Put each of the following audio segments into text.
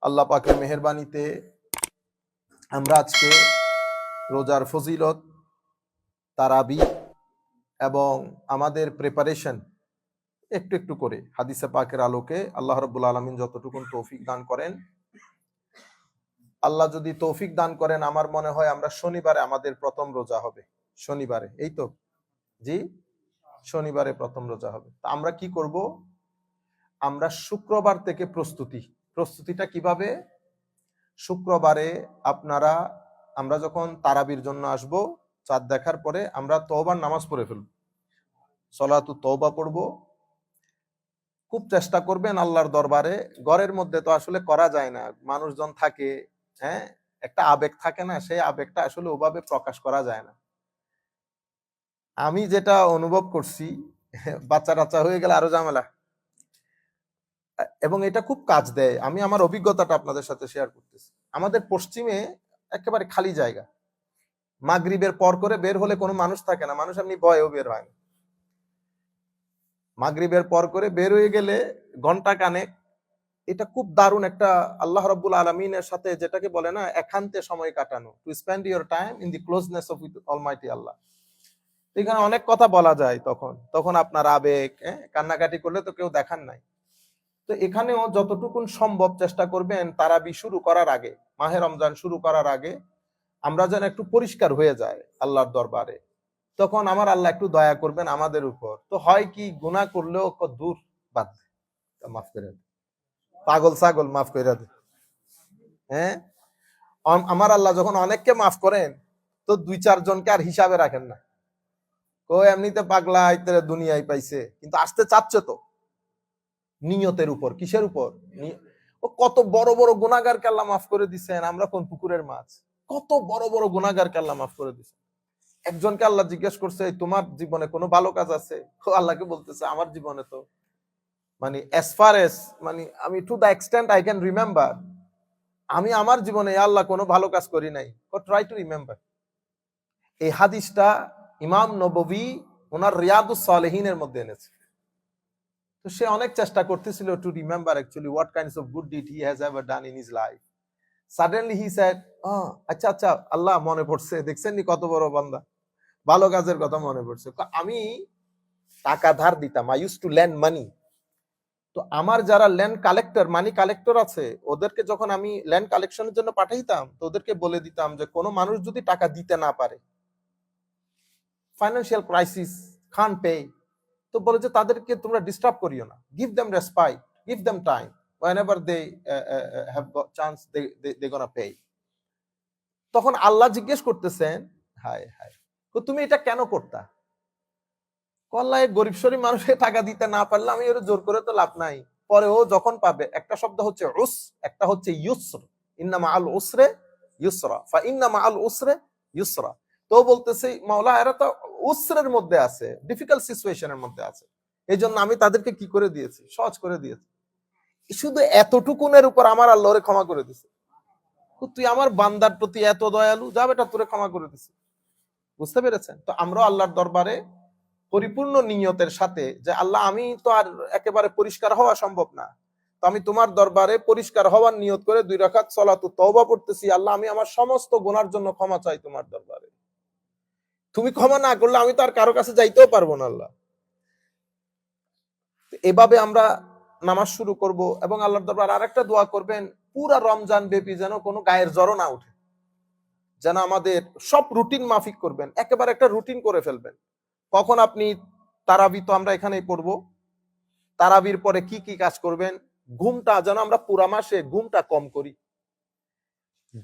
আল্লাহ পাকের মেহেরবানিতে আমরা আজকে রোজার ফজিলত, তারাবি এবং আমাদের প্রিপারেশন একটু একটু করে হাদিসে পাকের আলোকে আল্লাহ রাব্বুল আলামিন যতটুকুন তৌফিক দান করেন, আল্লাহ যদি তৌফিক দান করেন, আমার মনে হয় আমরা শনিবারে আমাদের প্রথম রোজা হবে। শনিবারে, এই তো জি, শনিবারে প্রথম রোজা হবে। তা আমরা কি করব? আমরা শুক্রবার থেকে প্রস্তুতিটা কিভাবে? শুক্রবারে আমরা যখন তারাবির জন্য আসব, চাঁদ দেখার পরে আমরা তওবার নামাজ পড়ে ফেলব, সলাতু তওবা পড়ব। খুব চেষ্টা করবেন আল্লাহর দরবারে, ঘরের মধ্যে তো আসলে করা যায় না, মানুষজন থাকে, হ্যাঁ, একটা আবেগ থাকে না, সেই আবেগটা আসলে ওভাবে প্রকাশ করা যায় না। আমি যেটা অনুভব করছি, বাচ্চা টাচ্চা হয়ে গেলে আরো ঝামেলা, এবং এটা খুব কাজ দেয়। আমি আমার অভিজ্ঞতাটা আপনাদের সাথে শেয়ার করতেছি। আমাদের পশ্চিমে একেবারে খালি জায়গা, মাগরিবের পর করে বের হলে কোনো মানুষ থাকে না, মানুষ এমনি ভয়েও বের হয় না। মাগরিবের পর করে বের হয়ে গেলে ঘন্টা কানেক, এটা খুব দারুণ একটা আল্লাহ রাব্বুল আলামিনের সাথে, যেটাকে বলে না একান্তে সময় কাটানো, to spend your time in the closeness of almighty Allah. এখানে অনেক কথা বলা যায়, তখন আপনার আবেগ, কান্নাকাটি করলে তো কেউ দেখার নাই। তো এখানেও যতটুকুন সম্ভব চেষ্টা করবেন তারাবি শুরু করার আগে, মাহে রমজান শুরু করার আগে আমরা যেন একটু পরিষ্কার হয়ে যায় আল্লাহর দরবারে। তখন আমার আল্লাহ একটু দয়া করবেন আমাদের উপর। তো হয় কি, গুনাহ করলেও দূর, বাদ দে, মাফ করে দে, পাগল ছাগল মাফ করে দে। হ্যাঁ, আমার আল্লাহ যখন অনেককে মাফ করেন, তো 2-4 জনকে আর হিসাবে রাখেন না। ও এমনিতে পাগলা আইতে দুনিয়ায় পাইছে, কিন্তু আসতে চাচ্ছে তো নিয়তের উপর। কিসের উপর? ও কত বড় বড় গুনাহগারকে আল্লাহ মাফ করে দিচ্ছেন, আমরা কোন পুকুরের মাছ? কত বড় বড় গুনাহগারকে আল্লাহ মাফ করে দিচ্ছেন। একজনকে আল্লাহ জিজ্ঞেস করছে, তোমার জীবনে কোনো ভালো কাজ আছে? ও আল্লাহকে বলতেছে, আমার জীবনে তো as far as আমি to the extent I can remember, আমি আমার জীবনে আল্লাহ কোনো ভালো কাজ করি নাই। Try to remember. এই হাদিসটা ইমাম নববী ওনার রিয়াদুস সালেহিনের মধ্যে এনেছে। তো সে অনেক চেষ্টা করতেছিল to remember actually what kinds of good did he has ever done in his life. Suddenly he said, আচ্ছা আচ্ছা আল্লাহ, মনে পড়ছে, দেখছেন নি কত বড় বান্দা, ভালো কাজের কথা মনে পড়ছে। আমি টাকা ধার দিতাম, আই ইউজ টু ল্যান্ড মানি। তো আমার যারা ল্যান্ড কালেক্টর, মানি কালেক্টর আছে, ওদেরকে যখন আমি ল্যান্ড কালেকশনের জন্য পাঠাইতাম, তো ওদেরকে বলে দিতাম যে কোনো মানুষ যদি টাকা দিতে না পারে, ফাইন্যান্সিয়াল ক্রাইসিস, খান পে, তো বলে যে তাদেরকে তোমরা ডিস্টার্ব করিও না, give them respite, give them time, whenever they have got chance they gonna pay. তখন আল্লাহ জিজ্ঞেস করতেছেন, হায় হায়, তো তুমি এটা কেন করতা? কল্লায় গরিব শরীফ মানুষকে টাকা দিতে না পারলে আমি ওর জোর করে তো লাভ নাই। পরে ও যখন পাবে, একটা শব্দ হচ্ছে উস, একটা হচ্ছে ইউসর, ইন্না মাআল উসরে ইউসরা, ফা ইন্না মাআল উসরে ইউসরা। তো বলতেছে, মাওলা এরা তো উসরের মধ্যে আছে, ডিফিকাল্ট সিচুয়েশনের মধ্যে আছে, এই জন্য আমি তাদেরকে কি করে দিয়েছি, সহজ করে দিয়েছি। শুধু এতটুকুনের উপর আমার আল্লাহরে ক্ষমা করে দিছে। তুই আমার বান্দার প্রতি এত দয়ালু, যা বেটা তোরে ক্ষমা করে দিছে। বুঝতে পেরেছেন? তো আমরা আল্লাহর দরবারে পরিপূর্ণ নিয়তের সাথে, যে আল্লাহ আমি তো আর একেবারে পরিষ্কার হওয়া সম্ভব না, তো আমি তোমার দরবারে পরিষ্কার হওয়ার নিয়ত করে 2 রাকাত সালাতু তওবা পড়তেছি। আল্লাহ, আমি আমার সমস্ত গুনার জন্য ক্ষমা চাই তোমার দরবারে। তুমি ক্ষমা না করলে আমি তো আর কারো কাছে যাইতেও পারবো না আল্লাহ। এভাবে আমরা নামাজ শুরু করব, এবং আল্লাহর দরবারে আরেকটা দোয়া করবেন, পুরা রমজান ব্যাপী যেন কোনো গায়ের জ্বর না উঠে, যেন আমাদের সব রুটিন মাফিক করবেন, একেবারে একটা রুটিন করে ফেলবেন। কখন আপনি তারাবি তো আমরা এখানেই পড়বো, তারাবির পরে কি কি কাজ করবেন, ঘুমটা যেন আমরা পুরা মাসে ঘুমটা কম করি।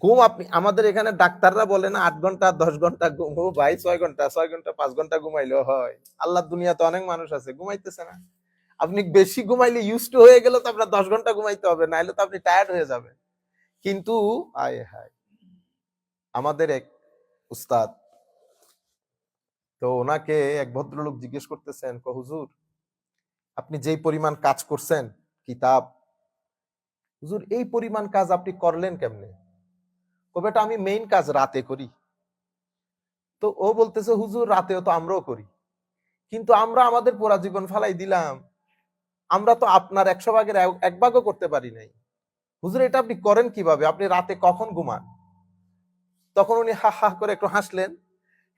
ঘুম, আপনি আমাদের এখানে ডাক্তাররা বলে না 8 ঘন্টা 10 ঘন্টা ঘুম, ভাই 6 ঘন্টা 5 ঘন্টা ঘুমাইলেও হয়। আল্লাহ দুনিয়াতে অনেক মানুষ আছে ঘুমাইতেছে না। আপনি বেশি ঘুমাইলে ইউজ টু হয়ে গেলে তো আপনার 10 ঘন্টা ঘুমাইতে হবে, নাইলে তো আপনি টায়ার্ড হয়ে যাবেন। কিন্তু আয় হায়, আমাদের এক উস্তাদ, তো ওনাকে এক ভদ্রলোক জিজ্ঞেস করতেছেন, হুজুর আপনি যেই পরিমাণ কাজ করছেন, কিতাব, হুজুর এই পরিমাণ কাজ আপনি করলেন কেমনে? বেটা আমি মেইন কাজ রাতে করি। তো ও বলতেছে, হুজুর রাতেও তো আমরাও করি, কিন্তু আমরা আমাদের পুরা জীবন ফালাই দিলাম, আমরা তো আপনার 100 ভাগের 1 ভাগও করতে পারি নাই। হুজুর এটা আপনি করেন কিভাবে, আপনি রাতে কখন ঘুমান? তখন উনি হা হা করে একটু হাসলেন,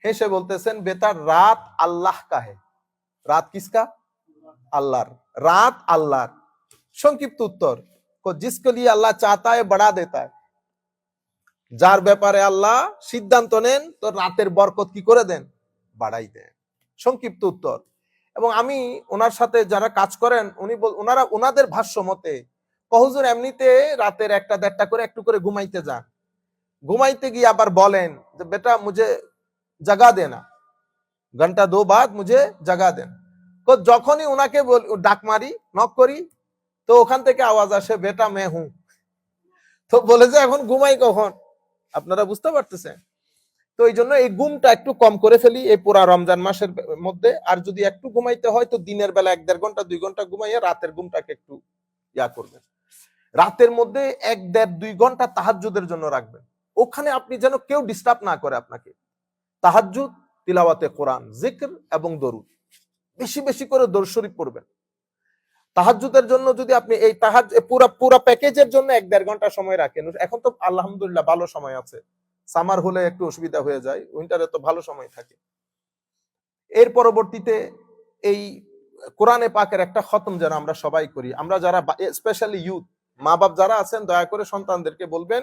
হেসে বলতেছেন, বেটা রাত আল্লাহ কা হে। রাত কিসকা? আল্লাহর। রাত আল্লাহর। সংক্ষিপ্ত উত্তর, জিসকে লিয়ে আল্লাহ চাহতা है बढ़ा देता है। যার ব্যাপারে আল্লাহ সিদ্ধান্ত নেন তো রাতের বরকত কি করে দেন? বাড়াই দেন। সংক্ষিপ্ত উত্তর। এবং আমি ওনার সাথে যারা কাজ করেন ওনারা ওনাদের ভাষ্য মতে হুজুর এমনিতে রাতের 1টা 1.5টা করে একটু করে ঘুমাইতে যান, ঘুমাইতে গিয়ে আবার বলেন যে বেটা মুঝে জাগা দেনা, ঘন্টা 2 বাদ মুঝে জাগা দেন। তো যখনই ওনাকে ডাক মারি, নক করি, তো ওখান থেকে আওয়াজ আসে বেটা মে হুঁ। তো বলে যে এখন ঘুমাই কখন? আপনারা বুঝতে পারতেছেন? তো এই জন্য এই ঘুমটা একটু কম করে ফেলি এই পুরা রমজান মাসের মধ্যে। আর যদি একটু ঘুমাইতে হয় তো দিনের বেলা 1-1.5 ঘন্টা 2 ঘন্টা ঘুমাইয়া রাতের ঘুমটাকে একটু করবেন। রাতের মধ্যে 1-1.5-2 ঘন্টা তাহাজ্জুদের জন্য রাখবেন। ওখানে আপনি যেন কেউ ডিস্টার্ব না করে আপনাকে। তাহাজ্জুদ, তিলাওয়াতে কোরআন, জিক্র এবং দরুদ, বেশি বেশি করে দরুদ শরীফ পড়বেন। তাহাজ্জুদের জন্য যদি আপনি এই পুরা প্যাকেজের জন্য 1-1.5 ঘন্টা সময় রাখেন, এখন তো আলহামদুলিল্লাহ ভালো সময় আছে। সামার হলে একটু অসুবিধা হয়ে যায়, উইন্টারে তো ভালো সময় থাকে। এর পরবর্তীতে এই কোরআনে পাকের একটা খতম যেন আমরা সবাই করি। আমরা যারা স্পেশালি ইউথ, মা বাপ যারা আছেন, দয়া করে সন্তানদেরকে বলবেন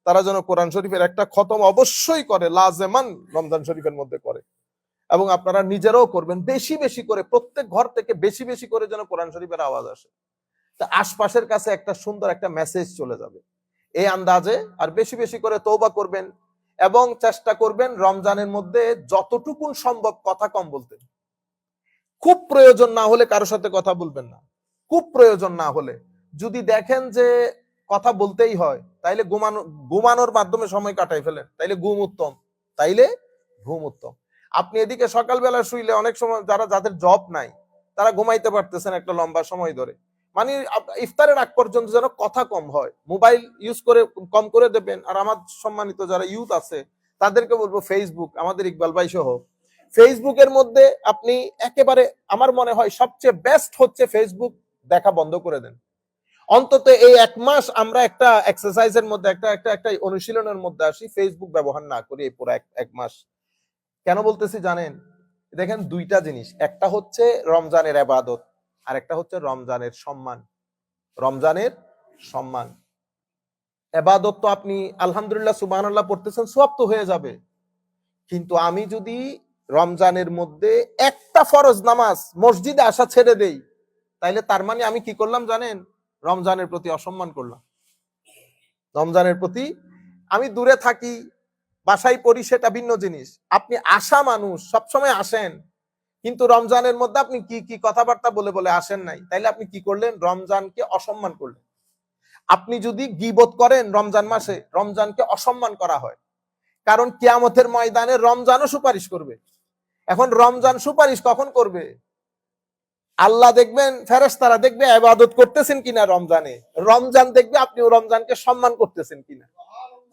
তারা যেন কোরআন শরীফের একটা খতম অবশ্যই করে, লাজেমান রমজান শরীফের মধ্যে করে। এবং আপনারা নিজেরাও করবেন, বেশি বেশি করে, প্রত্যেক ঘর থেকে বেশি বেশি করে যেন কোরআন শরীফের আওয়াজ আসে। তা আশপাশের কাছে একটা সুন্দর একটা মেসেজ চলে যাবে এই আন্দাজে। আর বেশি বেশি করে তওবা করবেন এবং চেষ্টা করবেন রমজানের মধ্যে যতটুকুন সম্ভব কথা কম বলতে। খুব প্রয়োজন না হলে কারোর সাথে কথা বলবেন না। খুব প্রয়োজন না হলে, যদি দেখেন যে কথা বলতেই হয়, তাইলে ঘুমানোর মাধ্যমে সময় কাটাই ফেলেন, তাইলে ঘুম উত্তম, তাইলে ঘুম উত্তম। আপনি এদিকে সকালবেলা শুইলে অনেক সময় যাদের জব নাই তারা ঘুমাইতে পারতেছেন একটা লম্বা সময় ধরে। মানে ইফতারের আগ পর্যন্ত যেন কথা কম হয়, মোবাইল ইউজ করে কম করে দেবেন। আর আমার সম্মানিত যারা ইউথ আছে তাদেরকে বলবো, ফেসবুক, আমাদের ইকবাল ভাই সহ ফেসবুকের মধ্যে আপনি একেবারে, আমার মনে হয় সবচেয়ে বেস্ট হচ্ছে ফেসবুক দেখা বন্ধ করে দেন। অন্তত এই 1 মাস আমরা একটা এক্সারসাইজের মধ্যে, একটা অনুশীলনের মধ্যে আসি, ফেসবুক ব্যবহার না করি এই পুরো 1 মাস। কেন বলতেছি জানেন? দেখেন 2টা জিনিস, একটা হচ্ছে রমজানের ইবাদত আর একটা হচ্ছে রমজানের সম্মান। রমজানের সম্মান, ইবাদত তো আপনি আলহামদুলিল্লাহ সুবহানাল্লাহ পড়তেছেন, সওয়াব তো হয়ে যাবে। কিন্তু আমি যদি রমজানের মধ্যে একটা ফরজ নামাজ মসজিদে আসা ছেড়ে দেই, তাইলে তার মানে আমি কি করলাম জানেন? রমজানের প্রতি অসম্মান করলাম। রমজানের প্রতি, আমি দূরে থাকি, বাসায় পড়ি, সেটা ভিন্ন জিনিস। আপনি আসা মানুষ, সবসময় আসেন, কিন্তু রমজানের মধ্যে আপনি কি কি কথাবার্তা বলে বলে আসেন নাই, তাইলে আপনি কি করলেন? রমজানকে অসম্মান করলেন। আপনি যদি গীবত করেন রমজান মাসে, রমজানকে অসম্মান করা হয়। কারণ কিয়ামতের ময়দানে রমজানও সুপারিশ করবে। এখন রমজান সুপারিশ কখন করবে? আল্লাহ দেখবেন, ফেরেশতারা দেখবে ইবাদত করতেছেন কিনা রমজানে, রমজান দেখবে আপনি রমজানকে সম্মান করতেছেন কিনা।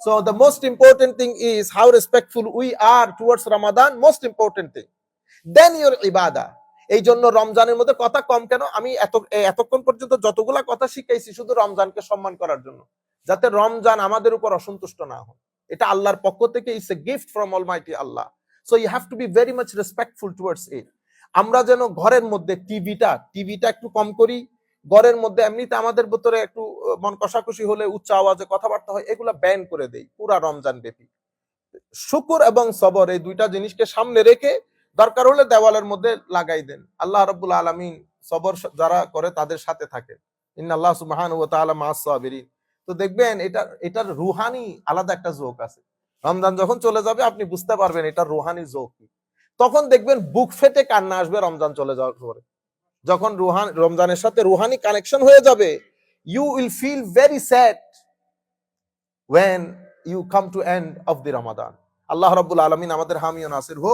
So the most important thing is how respectful we are towards Ramadan, most important thing. Then your ibadah. এই জন্য রমজানের মধ্যে কথা কম কেন? আমি এতক্ষণ পর্যন্ত যতগুলা কথা শিখাইছি শুধু রমজানকে সম্মান করার জন্য, যাতে রমজান আমাদের উপর অসন্তুষ্ট না হয়। এটা আল্লাহর পক্ষ থেকে, it's a gift from almighty Allah. So you have to be very much respectful towards it. আমরা যেন ঘরের মধ্যে টিভিটা একটু কম করি। ঘরের মধ্যে এমনিতে আমাদের ভিতরে একটু মন কষাকষি হলে উচ্চ আওয়াজে কথাবার্তা হয়, এগুলা ব্যান করে দেই পুরা রমজান ব্যাপী। শুকর এবং সবর, এই 2টা জিনিসকে সামনে রেখে দরকার হলে দেওয়ালের মধ্যে লাগাই দেন। আল্লাহ রাব্বুল আলামিন সবর যারা করে তাদের সাথে থাকে। ইন্নাল্লাহ সুবহানাহু ওয়া তাআলা মা'আস সাবিরিন। তো দেখবেন এটার রুহানি আলাদা একটা জোক আছে। রমজান যখন চলে যাবে আপনি বুঝতে পারবেন এটা রুহানি জোক কি। তখন দেখবেন বুক ফেটে কান্না আসবে রমজান চলে যাওয়ার পরে। যখন রমজানের সাথে রুহানি কানেকশন হয়ে যাবে, you will feel very sad when you come to end of the Ramadan. আল্লাহ রাব্বুল আলামিন আমাদের হামি ও নাসির হোক।